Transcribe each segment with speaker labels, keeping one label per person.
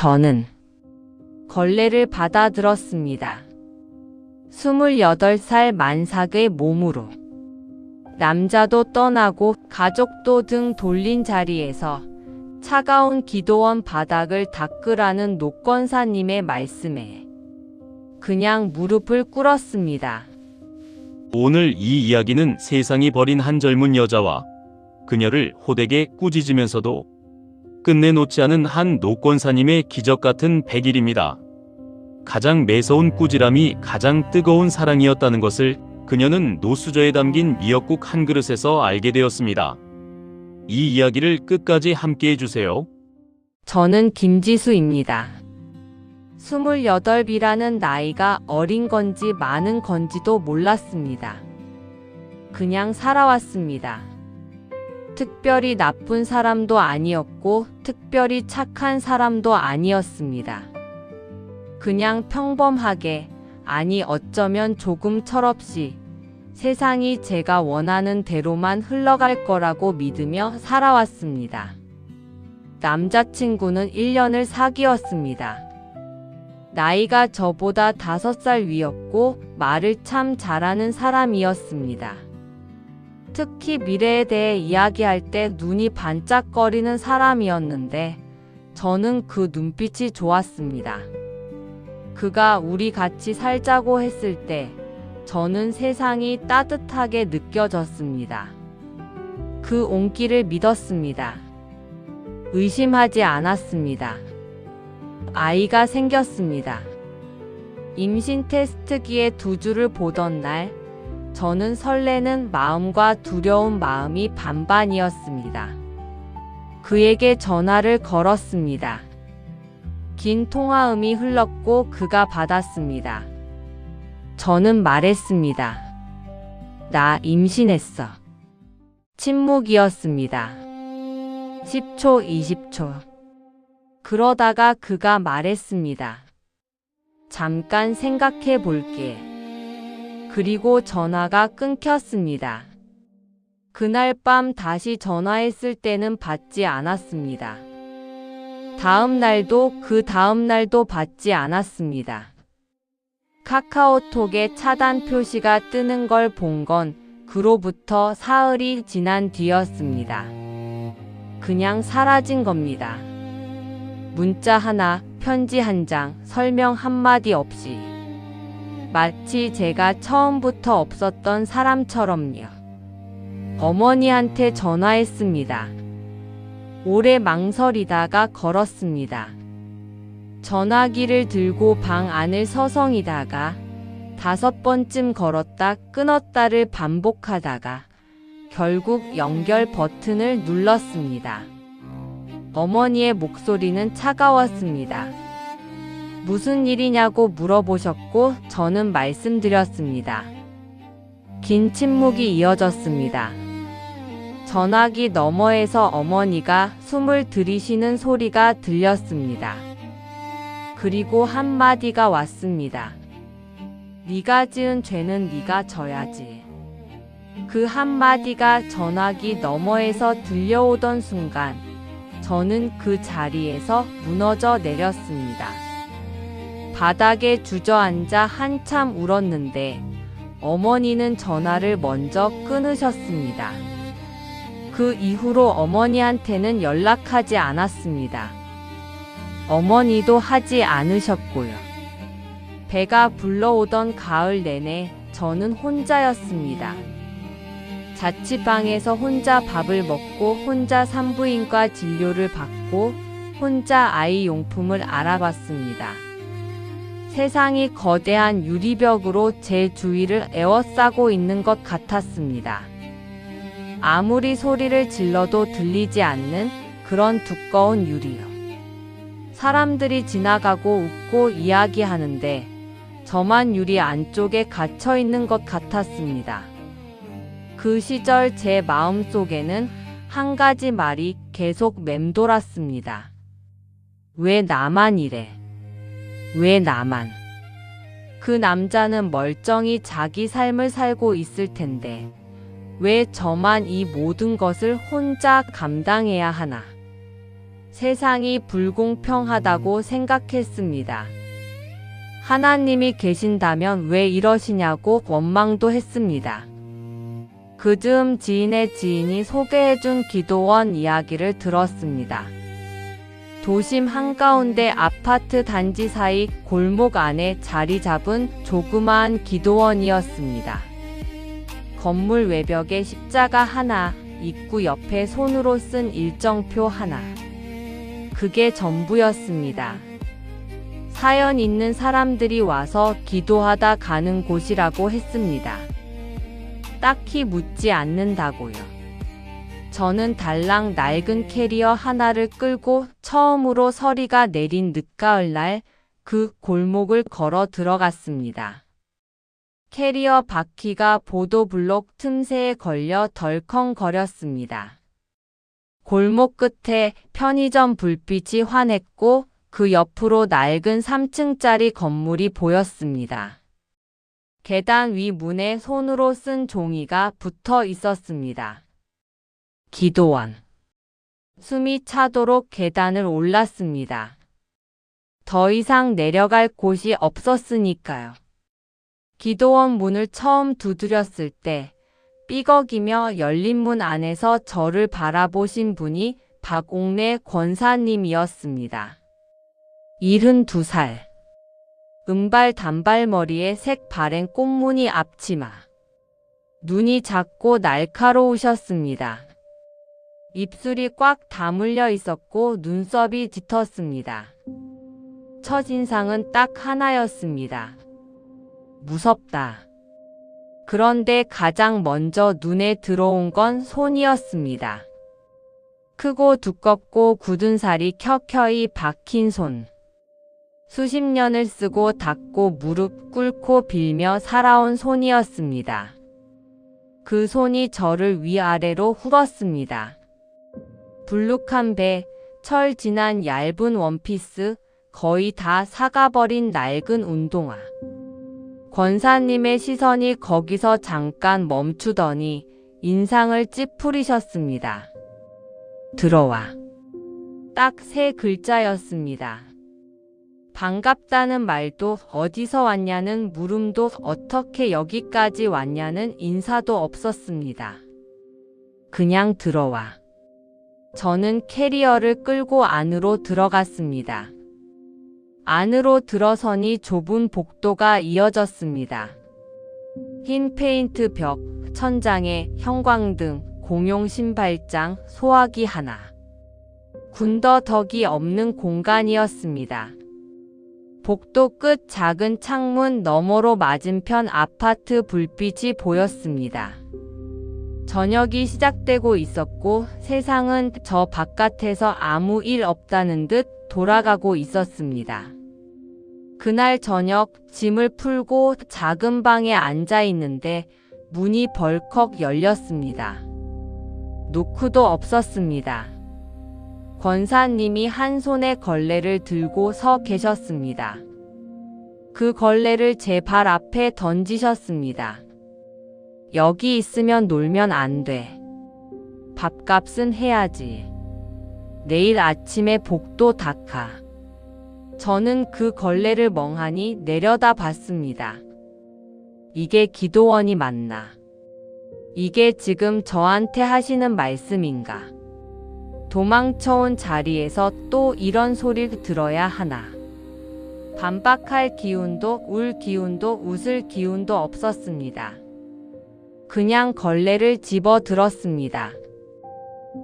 Speaker 1: 저는 걸레를 받아들었습니다. 28살 만삭의 몸으로. 남자도 떠나고 가족도 등 돌린 자리에서 차가운 기도원 바닥을 닦으라는 노권사님의 말씀에 그냥 무릎을 꿇었습니다.
Speaker 2: 오늘 이 이야기는 세상이 버린 한 젊은 여자와 그녀를 호되게 꾸짖으면서도 끝내놓지 않은 한 노권사님의 기적 같은 100일입니다. 가장 매서운 꾸지람이 가장 뜨거운 사랑이었다는 것을 그녀는 노수저에 담긴 미역국 한 그릇에서 알게 되었습니다. 이 이야기를 끝까지 함께 해주세요.
Speaker 1: 저는 김지수입니다. 28이라는 나이가 어린 건지 많은 건지도 몰랐습니다. 그냥 살아왔습니다. 특별히 나쁜 사람도 아니었고 특별히 착한 사람도 아니었습니다. 그냥 평범하게, 아니 어쩌면 조금 철없이 세상이 제가 원하는 대로만 흘러갈 거라고 믿으며 살아왔습니다. 남자친구는 1년을 사귀었습니다. 나이가 저보다 5살 위였고 말을 참 잘하는 사람이었습니다. 특히 미래에 대해 이야기할 때 눈이 반짝거리는 사람이었는데 저는 그 눈빛이 좋았습니다. 그가 우리 같이 살자고 했을 때 저는 세상이 따뜻하게 느껴졌습니다. 그 온기를 믿었습니다. 의심하지 않았습니다. 아이가 생겼습니다. 임신 테스트기에 2줄을 보던 날, 저는 설레는 마음과 두려운 마음이 반반이었습니다. 그에게 전화를 걸었습니다. 긴 통화음이 흘렀고 그가 받았습니다. 저는 말했습니다. 나 임신했어. 침묵이었습니다. 10초, 20초. 그러다가 그가 말했습니다. 잠깐 생각해 볼게. 그리고 전화가 끊겼습니다. 그날 밤 다시 전화했을 때는 받지 않았습니다. 다음 날도 그 다음 날도 받지 않았습니다. 카카오톡에 차단 표시가 뜨는 걸 본 건 그로부터 사흘이 지난 뒤였습니다. 그냥 사라진 겁니다. 문자 하나, 편지 한 장, 설명 한마디 없이. 마치 제가 처음부터 없었던 사람처럼요. 어머니한테 전화했습니다. 오래 망설이다가 걸었습니다. 전화기를 들고 방 안을 서성이다가 5번쯤 걸었다 끊었다를 반복하다가 결국 연결 버튼을 눌렀습니다. 어머니의 목소리는 차가웠습니다. 무슨 일이냐고 물어보셨고 저는 말씀드렸습니다. 긴 침묵이 이어졌습니다. 전화기 너머에서 어머니가 숨을 들이쉬는 소리가 들렸습니다. 그리고 한마디가 왔습니다. 네가 지은 죄는 네가 져야지. 그 한마디가 전화기 너머에서 들려오던 순간 저는 그 자리에서 무너져 내렸습니다. 바닥에 주저앉아 한참 울었는데 어머니는 전화를 먼저 끊으셨습니다. 그 이후로 어머니한테는 연락하지 않았습니다. 어머니도 하지 않으셨고요. 배가 불러오던 가을 내내 저는 혼자였습니다. 자취방에서 혼자 밥을 먹고 혼자 산부인과 진료를 받고 혼자 아이 용품을 알아봤습니다. 세상이 거대한 유리벽으로 제 주위를 에워싸고 있는 것 같았습니다. 아무리 소리를 질러도 들리지 않는 그런 두꺼운 유리요. 사람들이 지나가고 웃고 이야기하는데 저만 유리 안쪽에 갇혀 있는 것 같았습니다. 그 시절 제 마음속에는 한 가지 말이 계속 맴돌았습니다. 왜 나만 이래? 왜 나만? 그 남자는 멀쩡히 자기 삶을 살고 있을 텐데 왜 저만 이 모든 것을 혼자 감당해야 하나? 세상이 불공평하다고 생각했습니다. 하나님이 계신다면 왜 이러시냐고 원망도 했습니다. 그 즈음 지인의 지인이 소개해준 기도원 이야기를 들었습니다. 도심 한가운데 아파트 단지 사이 골목 안에 자리 잡은 조그마한 기도원이었습니다. 건물 외벽에 십자가 하나, 입구 옆에 손으로 쓴 일정표 하나. 그게 전부였습니다. 사연 있는 사람들이 와서 기도하다 가는 곳이라고 했습니다. 딱히 묻지 않는다고요. 저는 달랑 낡은 캐리어 하나를 끌고 처음으로 서리가 내린 늦가을날 그 골목을 걸어 들어갔습니다. 캐리어 바퀴가 보도블록 틈새에 걸려 덜컹거렸습니다. 골목 끝에 편의점 불빛이 환했고 그 옆으로 낡은 3층짜리 건물이 보였습니다. 계단 위 문에 손으로 쓴 종이가 붙어 있었습니다. 기도원. 숨이 차도록 계단을 올랐습니다. 더 이상 내려갈 곳이 없었으니까요. 기도원 문을 처음 두드렸을 때 삐걱이며 열린 문 안에서 저를 바라보신 분이 박옥래 권사님이었습니다. 72살. 은발 단발머리에 색 바랜 꽃무늬 앞치마. 눈이 작고 날카로우셨습니다. 입술이 꽉 다물려 있었고 눈썹이 짙었습니다. 첫인상은 딱 하나였습니다. 무섭다. 그런데 가장 먼저 눈에 들어온 건 손이었습니다. 크고 두껍고 굳은 살이 켜켜이 박힌 손. 수십 년을 쓰고 닦고 무릎 꿇고 빌며 살아온 손이었습니다. 그 손이 저를 위아래로 훑었습니다. 불룩한 배, 철 지난 얇은 원피스, 거의 다 사가버린 낡은 운동화. 권사님의 시선이 거기서 잠깐 멈추더니 인상을 찌푸리셨습니다. 들어와. 딱 3글자였습니다. 반갑다는 말도 어디서 왔냐는 물음도 어떻게 여기까지 왔냐는 인사도 없었습니다. 그냥 들어와. 저는 캐리어를 끌고 안으로 들어갔습니다. 안으로 들어서니 좁은 복도가 이어졌습니다. 흰 페인트 벽, 천장에 형광등, 공용 신발장, 소화기 하나. 군더더기 없는 공간이었습니다. 복도 끝 작은 창문 너머로 맞은편 아파트 불빛이 보였습니다. 저녁이 시작되고 있었고 세상은 저 바깥에서 아무 일 없다는 듯 돌아가고 있었습니다. 그날 저녁 짐을 풀고 작은 방에 앉아 있는데 문이 벌컥 열렸습니다. 노크도 없었습니다. 권사님이 한 손에 걸레를 들고 서 계셨습니다. 그 걸레를 제 발 앞에 던지셨습니다. 여기 있으면 놀면 안 돼. 밥값은 해야지. 내일 아침에 복도 닦아. 저는 그 걸레를 멍하니 내려다 봤습니다. 이게 기도원이 맞나? 이게 지금 저한테 하시는 말씀인가? 도망쳐온 자리에서 또 이런 소리를 들어야 하나? 반박할 기운도 울 기운도 웃을 기운도 없었습니다. 그냥 걸레를 집어 들었습니다.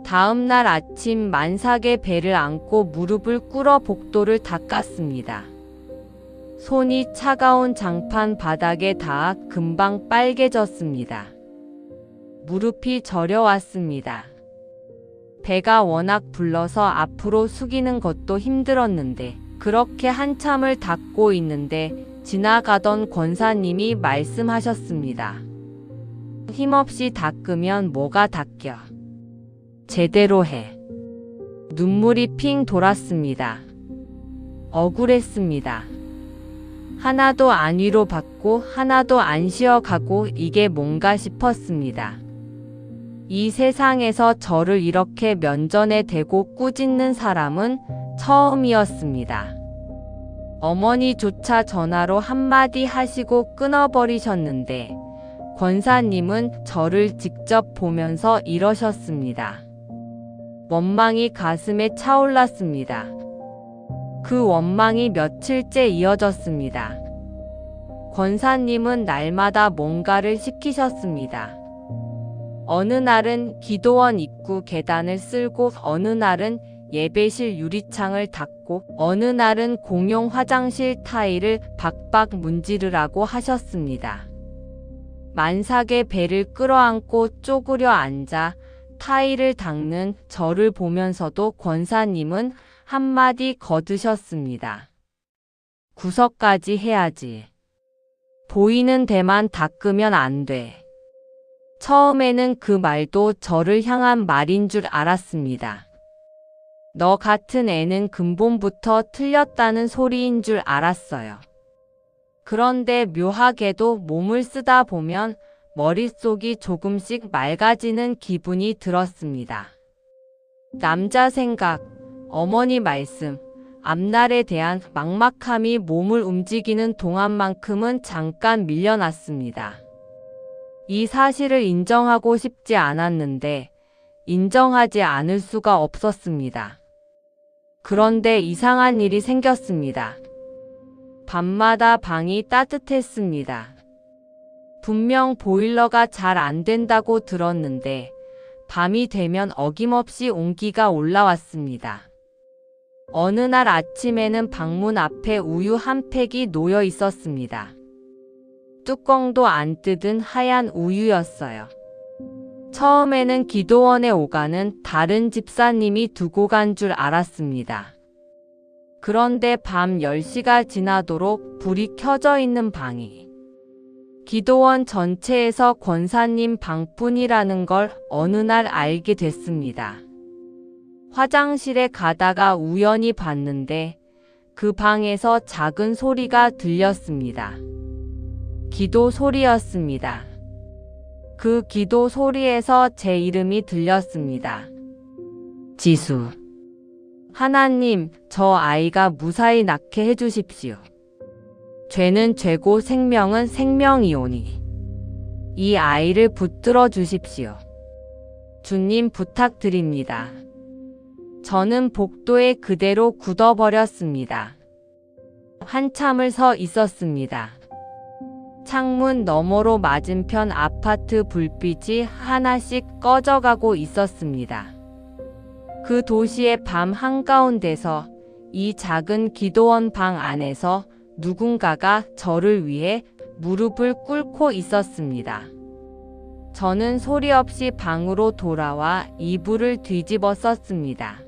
Speaker 1: 다음 날 아침 만삭의 배를 안고 무릎을 꿇어 복도를 닦았습니다. 손이 차가운 장판 바닥에 닿아 금방 빨개졌습니다. 무릎이 저려왔습니다. 배가 워낙 불러서 앞으로 숙이는 것도 힘들었는데 그렇게 한참을 닦고 있는데 지나가던 권사님이 말씀하셨습니다. 힘없이 닦으면 뭐가 닦여. 제대로 해. 눈물이 핑 돌았습니다. 억울했습니다. 하나도 안 위로받고 하나도 안 쉬어가고 이게 뭔가 싶었습니다. 이 세상에서 저를 이렇게 면전에 대고 꾸짖는 사람은 처음이었습니다. 어머니조차 전화로 한마디 하시고 끊어버리셨는데 권사님은 저를 직접 보면서 이러셨습니다. 원망이 가슴에 차올랐습니다. 그 원망이 며칠째 이어졌습니다. 권사님은 날마다 뭔가를 시키셨습니다. 어느 날은 기도원 입구 계단을 쓸고 어느 날은 예배실 유리창을 닦고 어느 날은 공용 화장실 타일을 박박 문지르라고 하셨습니다. 만삭의 배를 끌어안고 쪼그려 앉아 타일을 닦는 저를 보면서도 권사님은 한마디 거드셨습니다. 구석까지 해야지. 보이는 데만 닦으면 안 돼. 처음에는 그 말도 저를 향한 말인 줄 알았습니다. 너 같은 애는 근본부터 틀렸다는 소리인 줄 알았어요. 그런데 묘하게도 몸을 쓰다 보면 머릿속이 조금씩 맑아지는 기분이 들었습니다. 남자 생각, 어머니 말씀, 앞날에 대한 막막함이 몸을 움직이는 동안만큼은 잠깐 밀려났습니다. 이 사실을 인정하고 싶지 않았는데 인정하지 않을 수가 없었습니다. 그런데 이상한 일이 생겼습니다. 밤마다 방이 따뜻했습니다. 분명 보일러가 잘 안 된다고 들었는데 밤이 되면 어김없이 온기가 올라왔습니다. 어느 날 아침에는 방문 앞에 우유 한 팩이 놓여 있었습니다. 뚜껑도 안 뜯은 하얀 우유였어요. 처음에는 기도원에 오가는 다른 집사님이 두고 간 줄 알았습니다. 그런데 밤 10시가 지나도록 불이 켜져 있는 방이 기도원 전체에서 권사님 방뿐이라는 걸 어느 날 알게 됐습니다. 화장실에 가다가 우연히 봤는데 그 방에서 작은 소리가 들렸습니다. 기도 소리였습니다. 그 기도 소리에서 제 이름이 들렸습니다. 지수. 하나님, 저 아이가 무사히 낳게 해주십시오. 죄는 죄고 생명은 생명이오니 이 아이를 붙들어 주십시오. 주님 부탁드립니다. 저는 복도에 그대로 굳어버렸습니다. 한참을 서 있었습니다. 창문 너머로 맞은편 아파트 불빛이 하나씩 꺼져가고 있었습니다. 그 도시의 밤 한가운데서 이 작은 기도원 방 안에서 누군가가 저를 위해 무릎을 꿇고 있었습니다. 저는 소리 없이 방으로 돌아와 이불을 뒤집어 썼습니다.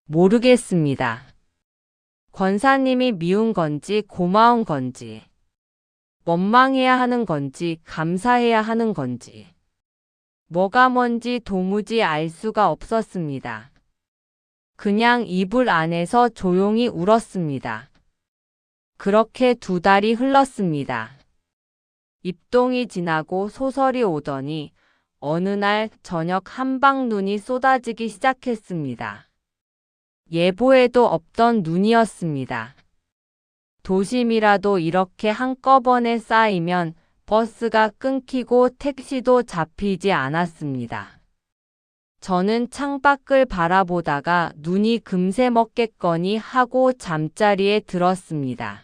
Speaker 1: 모르겠습니다. 권사님이 미운 건지 고마운 건지, 원망해야 하는 건지 감사해야 하는 건지, 뭐가 뭔지 도무지 알 수가 없었습니다. 그냥 이불 안에서 조용히 울었습니다. 그렇게 2달이 흘렀습니다. 입동이 지나고 소설이 오더니 어느 날 저녁 한방눈이 쏟아지기 시작했습니다. 예보에도 없던 눈이었습니다. 도심이라도 이렇게 한꺼번에 쌓이면 버스가 끊기고 택시도 잡히지 않았습니다. 저는 창밖을 바라보다가 눈이 금세 먹겠거니 하고 잠자리에 들었습니다.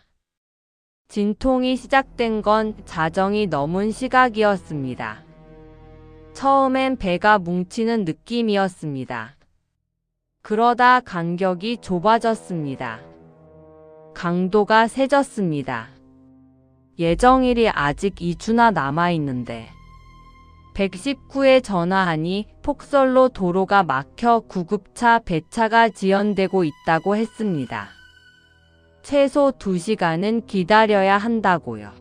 Speaker 1: 진통이 시작된 건 자정이 넘은 시각이었습니다. 처음엔 배가 뭉치는 느낌이었습니다. 그러다 간격이 좁아졌습니다. 강도가 세졌습니다. 예정일이 아직 2주나 남아있는데 119에 전화하니 폭설로 도로가 막혀 구급차 배차가 지연되고 있다고 했습니다. 최소 2시간은 기다려야 한다고요.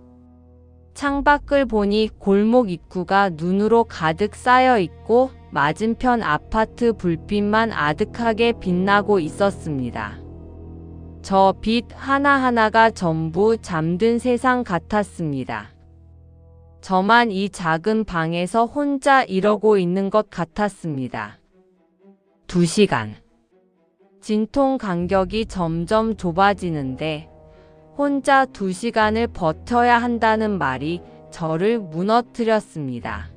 Speaker 1: 창밖을 보니 골목 입구가 눈으로 가득 쌓여 있고 맞은편 아파트 불빛만 아득하게 빛나고 있었습니다. 저 빛 하나하나가 전부 잠든 세상 같았습니다. 저만 이 작은 방에서 혼자 이러고 있는 것 같았습니다. 2시간. 진통 간격이 점점 좁아지는데 혼자 2시간을 버텨야 한다는 말이 저를 무너뜨렸습니다.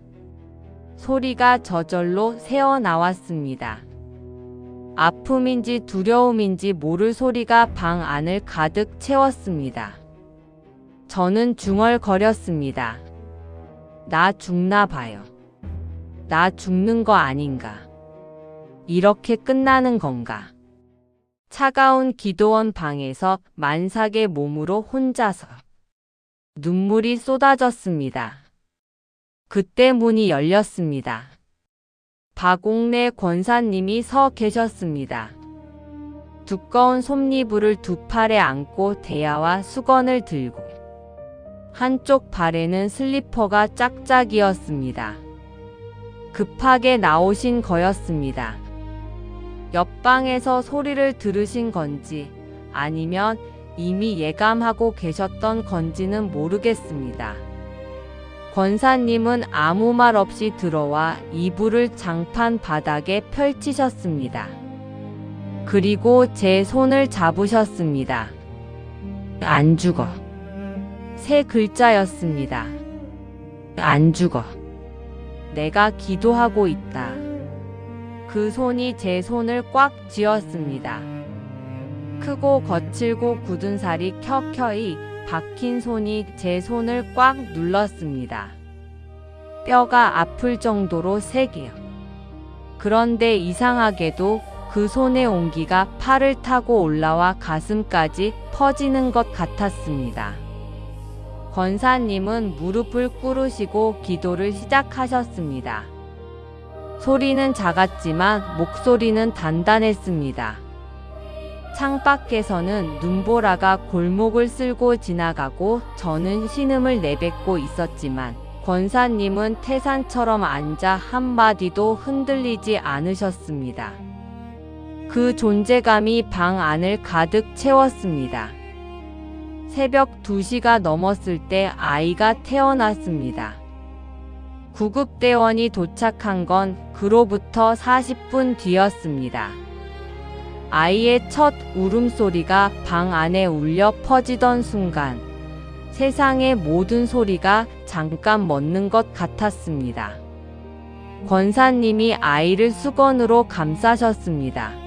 Speaker 1: 소리가 저절로 새어나왔습니다. 아픔인지 두려움인지 모를 소리가 방 안을 가득 채웠습니다. 저는 중얼거렸습니다. 나 죽나 봐요. 나 죽는 거 아닌가. 이렇게 끝나는 건가. 차가운 기도원 방에서 만삭의 몸으로 혼자서 눈물이 쏟아졌습니다. 그때 문이 열렸습니다. 박옥래 권사님이 서 계셨습니다. 두꺼운 솜니부를 두 팔에 안고 대야와 수건을 들고 한쪽 발에는 슬리퍼가 짝짝이었습니다. 급하게 나오신 거였습니다. 옆방에서 소리를 들으신 건지 아니면 이미 예감하고 계셨던 건지는 모르겠습니다. 권사님은 아무 말 없이 들어와 이불을 장판 바닥에 펼치셨습니다. 그리고 제 손을 잡으셨습니다. 안 죽어. 3글자였습니다. 안 죽어. 내가 기도하고 있다. 그 손이 제 손을 꽉 쥐었습니다. 크고 거칠고 굳은 살이 켜켜이 박힌 손이 제 손을 꽉 눌렀습니다. 뼈가 아플 정도로 세게요. 그런데 이상하게도 그 손의 온기가 팔을 타고 올라와 가슴까지 퍼지는 것 같았습니다. 권사님은 무릎을 꿇으시고 기도를 시작하셨습니다. 소리는 작았지만 목소리는 단단했습니다. 창밖에서는 눈보라가 골목을 쓸고 지나가고 저는 신음을 내뱉고 있었지만 권사님은 태산처럼 앉아 한마디도 흔들리지 않으셨습니다. 그 존재감이 방 안을 가득 채웠습니다. 새벽 2시가 넘었을 때 아이가 태어났습니다. 구급대원이 도착한 건 그로부터 40분 뒤였습니다. 아이의 첫 울음소리가 방 안에 울려 퍼지던 순간 세상의 모든 소리가 잠깐 멎는 것 같았습니다. 권사님이 아이를 수건으로 감싸셨습니다.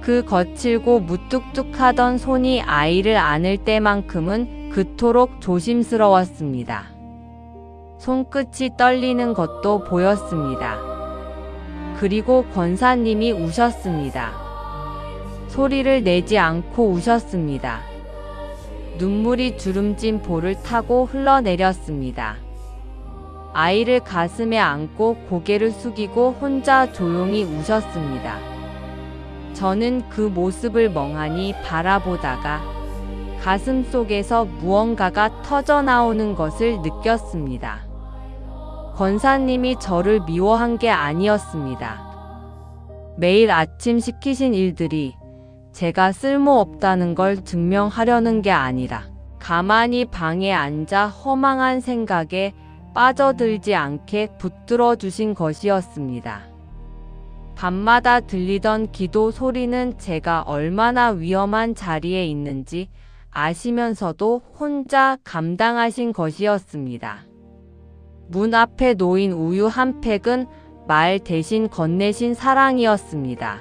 Speaker 1: 그 거칠고 무뚝뚝하던 손이 아이를 안을 때만큼은 그토록 조심스러웠습니다. 손끝이 떨리는 것도 보였습니다. 그리고 권사님이 우셨습니다. 소리를 내지 않고 우셨습니다. 눈물이 주름진 볼을 타고 흘러내렸습니다. 아이를 가슴에 안고 고개를 숙이고 혼자 조용히 우셨습니다. 저는 그 모습을 멍하니 바라보다가 가슴 속에서 무언가가 터져나오는 것을 느꼈습니다. 권사님이 저를 미워한 게 아니었습니다. 매일 아침 시키신 일들이 제가 쓸모없다는 걸 증명하려는 게 아니라 가만히 방에 앉아 허망한 생각에 빠져들지 않게 붙들어 주신 것이었습니다. 밤마다 들리던 기도 소리는 제가 얼마나 위험한 자리에 있는지 아시면서도 혼자 감당하신 것이었습니다. 문 앞에 놓인 우유 한 팩은 말 대신 건네신 사랑이었습니다.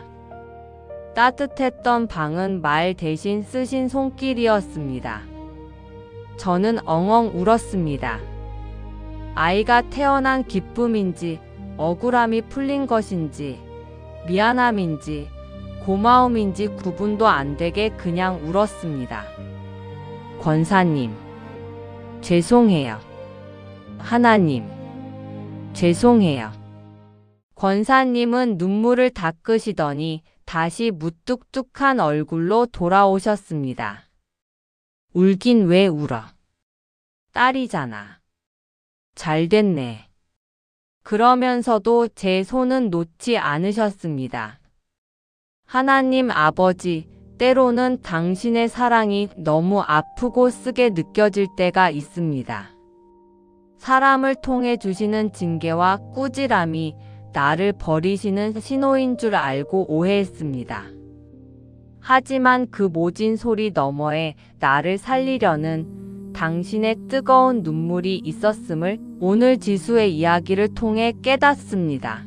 Speaker 1: 따뜻했던 방은 말 대신 쓰신 손길이었습니다. 저는 엉엉 울었습니다. 아이가 태어난 기쁨인지 억울함이 풀린 것인지 미안함인지 고마움인지 구분도 안 되게 그냥 울었습니다. 권사님, 죄송해요. 하나님, 죄송해요. 권사님은 눈물을 닦으시더니 다시 무뚝뚝한 얼굴로 돌아오셨습니다. 울긴 왜 울어? 딸이잖아. 잘됐네. 그러면서도 제 손은 놓지 않으셨습니다. 하나님 아버지, 때로는 당신의 사랑이 너무 아프고 쓰게 느껴질 때가 있습니다. 사람을 통해 주시는 징계와 꾸지람이 나를 버리시는 신호인 줄 알고 오해했습니다. 하지만 그 모진 소리 너머에 나를 살리려는 당신의 뜨거운 눈물이 있었음을 오늘 지수의 이야기를 통해 깨닫습니다.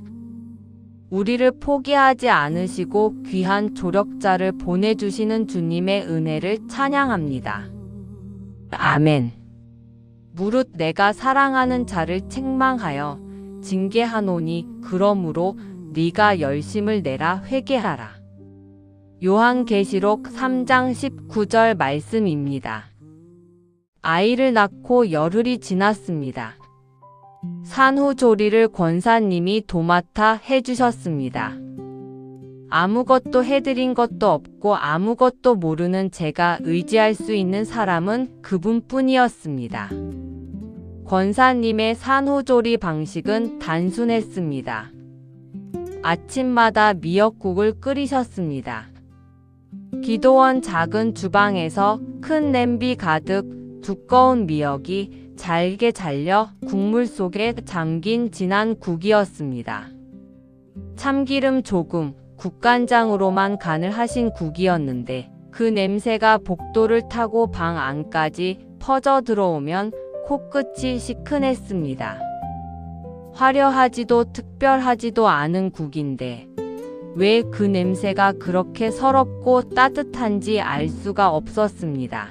Speaker 1: 우리를 포기하지 않으시고 귀한 조력자를 보내주시는 주님의 은혜를 찬양합니다. 아멘. 무릇 내가 사랑하는 자를 책망하여 징계하노니 그러므로 네가 열심을 내라 회개하라. 요한계시록 3장 19절 말씀입니다. 아이를 낳고 열흘이 지났습니다. 산후조리를 권사님이 도맡아 해주셨습니다. 아무것도 해드린 것도 없고 아무것도 모르는 제가 의지할 수 있는 사람은 그분뿐이었습니다. 권사님의 산후조리 방식은 단순했습니다. 아침마다 미역국을 끓이셨습니다. 기도원 작은 주방에서 큰 냄비 가득 두꺼운 미역이 잘게 잘려 국물 속에 잠긴 진한 국이었습니다. 참기름 조금, 국간장으로만 간을 하신 국이었는데 그 냄새가 복도를 타고 방 안까지 퍼져 들어오면 코끝이 시큰했습니다. 화려하지도 특별하지도 않은 국인데 왜 그 냄새가 그렇게 서럽고 따뜻한지 알 수가 없었습니다.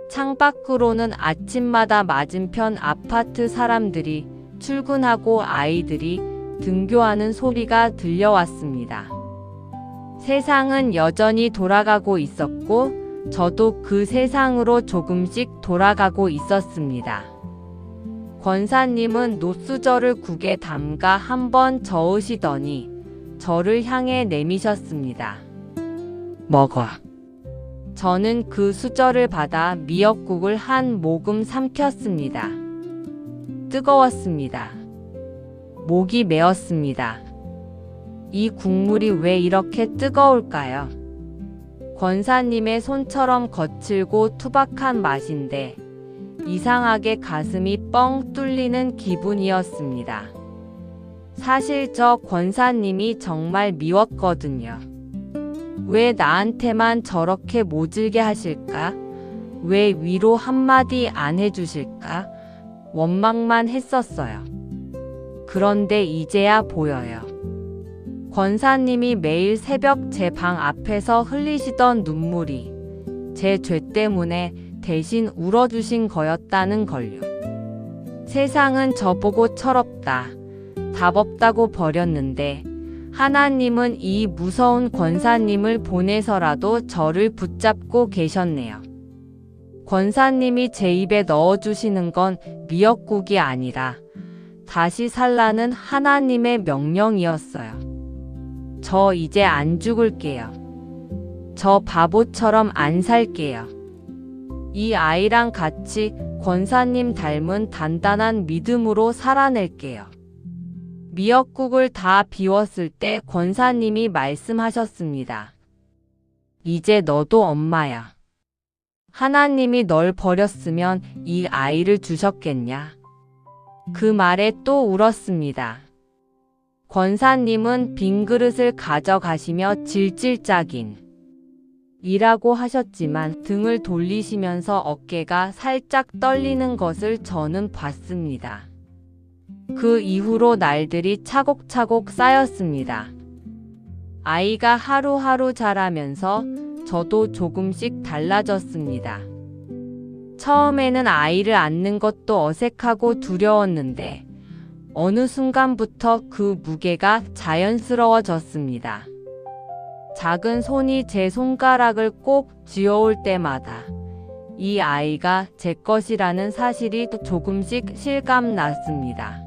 Speaker 1: 창밖으로는 아침마다 맞은편 아파트 사람들이 출근하고 아이들이 등교하는 소리가 들려왔습니다. 세상은 여전히 돌아가고 있었고 저도 그 세상으로 조금씩 돌아가고 있었습니다. 권사님은 노수저를 국에 담가 한번 저으시더니 저를 향해 내미셨습니다. 먹어. 저는 그 수저를 받아 미역국을 한 모금 삼켰습니다. 뜨거웠습니다. 목이 메었습니다. 이 국물이 왜 이렇게 뜨거울까요? 권사님의 손처럼 거칠고 투박한 맛인데 이상하게 가슴이 뻥 뚫리는 기분이었습니다. 사실 저 권사님이 정말 미웠거든요. 왜 나한테만 저렇게 모질게 하실까? 왜 위로 한마디 안 해주실까? 원망만 했었어요. 그런데 이제야 보여요. 권사님이 매일 새벽 제 방 앞에서 흘리시던 눈물이 제 죄 때문에 대신 울어주신 거였다는 걸요. 세상은 저보고 철없다, 답 없다고 버렸는데 하나님은 이 무서운 권사님을 보내서라도 저를 붙잡고 계셨네요. 권사님이 제 입에 넣어주시는 건 미역국이 아니라 다시 살라는 하나님의 명령이었어요. 저 이제 안 죽을게요. 저 바보처럼 안 살게요. 이 아이랑 같이 권사님 닮은 단단한 믿음으로 살아낼게요. 미역국을 다 비웠을 때 권사님이 말씀하셨습니다. 이제 너도 엄마야. 하나님이 널 버렸으면 이 아이를 주셨겠냐? 그 말에 또 울었습니다. 권사님은 빈 그릇을 가져가시며 질질짜긴 이라고 하셨지만 등을 돌리시면서 어깨가 살짝 떨리는 것을 저는 봤습니다. 그 이후로 날들이 차곡차곡 쌓였습니다. 아이가 하루하루 자라면서 저도 조금씩 달라졌습니다. 처음에는 아이를 안는 것도 어색하고 두려웠는데 어느 순간부터 그 무게가 자연스러워졌습니다. 작은 손이 제 손가락을 꼭 쥐어올 때마다 이 아이가 제 것이라는 사실이 조금씩 실감났습니다.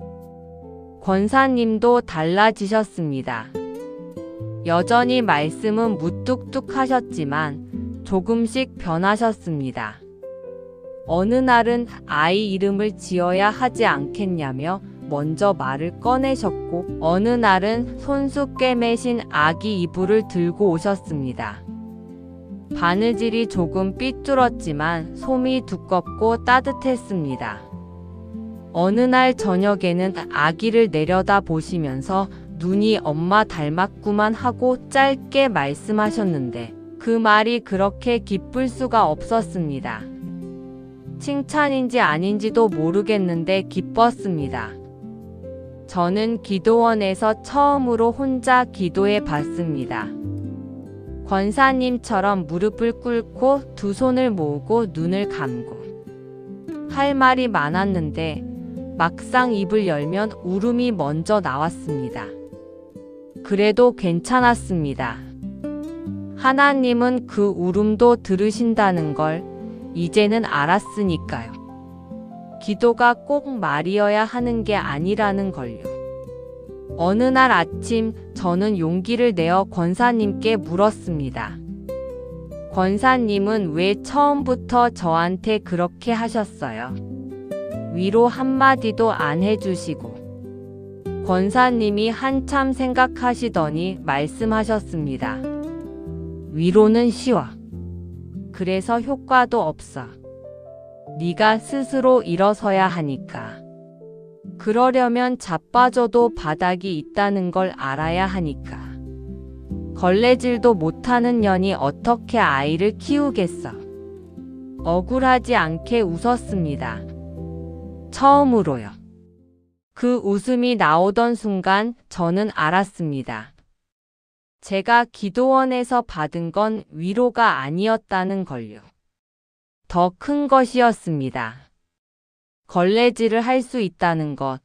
Speaker 1: 권사님도 달라지셨습니다. 여전히 말씀은 무뚝뚝하셨지만 조금씩 변하셨습니다. 어느 날은 아이 이름을 지어야 하지 않겠냐며 먼저 말을 꺼내셨고 어느 날은 손수 꿰매신 아기 이불을 들고 오셨습니다. 바느질이 조금 삐뚤었지만 솜이 두껍고 따뜻했습니다. 어느 날 저녁에는 아기를 내려다 보시면서 눈이 엄마 닮았구만 하고 짧게 말씀하셨는데 그 말이 그렇게 기쁠 수가 없었습니다. 칭찬인지 아닌지도 모르겠는데 기뻤습니다. 저는 기도원에서 처음으로 혼자 기도해 봤습니다. 권사님처럼 무릎을 꿇고 두 손을 모으고 눈을 감고 할 말이 많았는데 막상 입을 열면 울음이 먼저 나왔습니다. 그래도 괜찮았습니다. 하나님은 그 울음도 들으신다는 걸 이제는 알았으니까요. 기도가 꼭 말이어야 하는 게 아니라는 걸요. 어느 날 아침 저는 용기를 내어 권사님께 물었습니다. 권사님은 왜 처음부터 저한테 그렇게 하셨어요? 위로 한마디도 안 해주시고. 권사님이 한참 생각하시더니 말씀하셨습니다. 위로는 쉬워. 그래서 효과도 없어. 네가 스스로 일어서야 하니까. 그러려면 자빠져도 바닥이 있다는 걸 알아야 하니까. 걸레질도 못하는 년이 어떻게 아이를 키우겠어. 억울하지 않게 웃었습니다. 처음으로요. 그 웃음이 나오던 순간 저는 알았습니다. 제가 기도원에서 받은 건 위로가 아니었다는 걸요. 더 큰 것이었습니다. 걸레질을 할 수 있다는 것,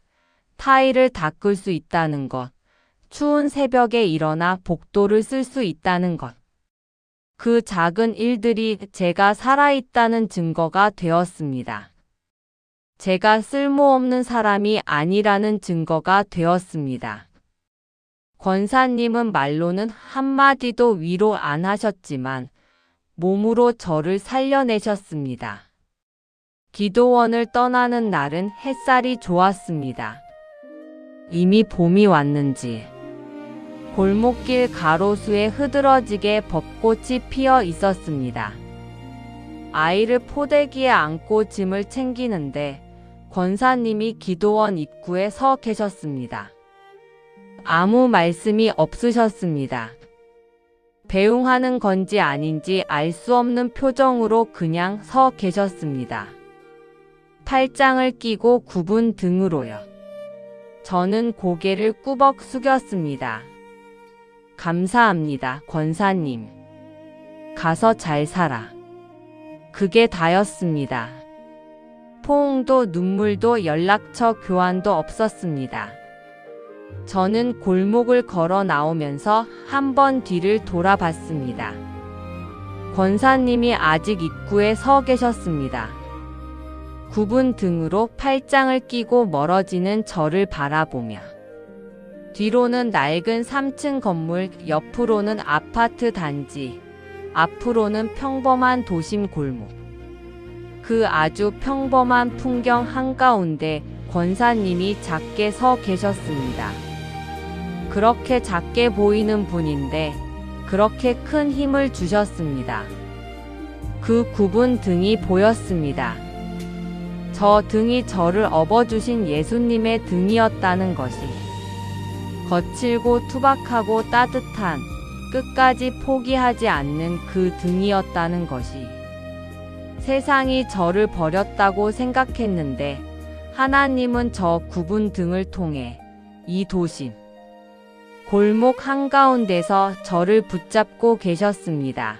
Speaker 1: 타일을 닦을 수 있다는 것, 추운 새벽에 일어나 복도를 쓸 수 있다는 것. 그 작은 일들이 제가 살아있다는 증거가 되었습니다. 제가 쓸모없는 사람이 아니라는 증거가 되었습니다. 권사님은 말로는 한마디도 위로 안 하셨지만 몸으로 저를 살려내셨습니다. 기도원을 떠나는 날은 햇살이 좋았습니다. 이미 봄이 왔는지 골목길 가로수에 흐드러지게 벚꽃이 피어 있었습니다. 아이를 포대기에 안고 짐을 챙기는데 권사님이 기도원 입구에 서 계셨습니다. 아무 말씀이 없으셨습니다. 배웅하는 건지 아닌지 알 수 없는 표정으로 그냥 서 계셨습니다. 팔짱을 끼고 굽은 등으로요. 저는 고개를 꾸벅 숙였습니다. 감사합니다, 권사님. 가서 잘 살아. 그게 다였습니다. 포옹도 눈물도 연락처 교환도 없었습니다. 저는 골목을 걸어 나오면서 한 번 뒤를 돌아봤습니다. 권사님이 아직 입구에 서 계셨습니다. 굽은 등으로 팔짱을 끼고 멀어지는 저를 바라보며 뒤로는 낡은 3층 건물, 옆으로는 아파트 단지, 앞으로는 평범한 도심 골목. 그 아주 평범한 풍경 한가운데 권사님이 작게 서 계셨습니다. 그렇게 작게 보이는 분인데 그렇게 큰 힘을 주셨습니다. 그 굽은 등이 보였습니다. 저 등이 저를 업어주신 예수님의 등이었다는 것이. 거칠고 투박하고 따뜻한, 끝까지 포기하지 않는 그 등이었다는 것이. 세상이 저를 버렸다고 생각했는데 하나님은 저 굽은 등을 통해 이 도심, 골목 한가운데서 저를 붙잡고 계셨습니다.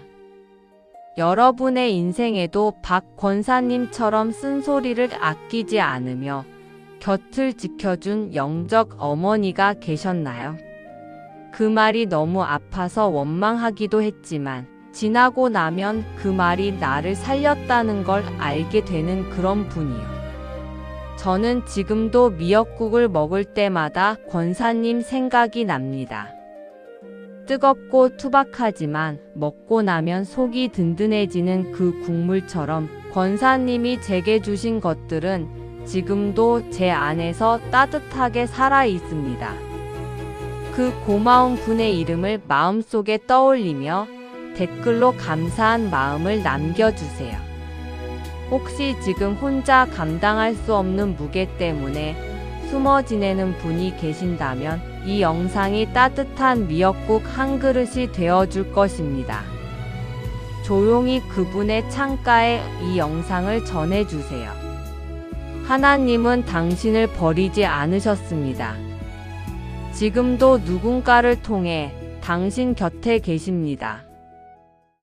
Speaker 1: 여러분의 인생에도 박 권사님처럼 쓴소리를 아끼지 않으며 곁을 지켜준 영적 어머니가 계셨나요? 그 말이 너무 아파서 원망하기도 했지만 지나고 나면 그 말이 나를 살렸다는 걸 알게 되는 그런 분이요. 저는 지금도 미역국을 먹을 때마다 권사님 생각이 납니다. 뜨겁고 투박하지만 먹고 나면 속이 든든해지는 그 국물처럼 권사님이 제게 주신 것들은 지금도 제 안에서 따뜻하게 살아 있습니다. 그 고마운 분의 이름을 마음속에 떠올리며 댓글로 감사한 마음을 남겨주세요. 혹시 지금 혼자 감당할 수 없는 무게 때문에 숨어 지내는 분이 계신다면 이 영상이 따뜻한 미역국 한 그릇이 되어줄 것입니다. 조용히 그분의 창가에 이 영상을 전해주세요. 하나님은 당신을 버리지 않으셨습니다. 지금도 누군가를 통해 당신 곁에 계십니다.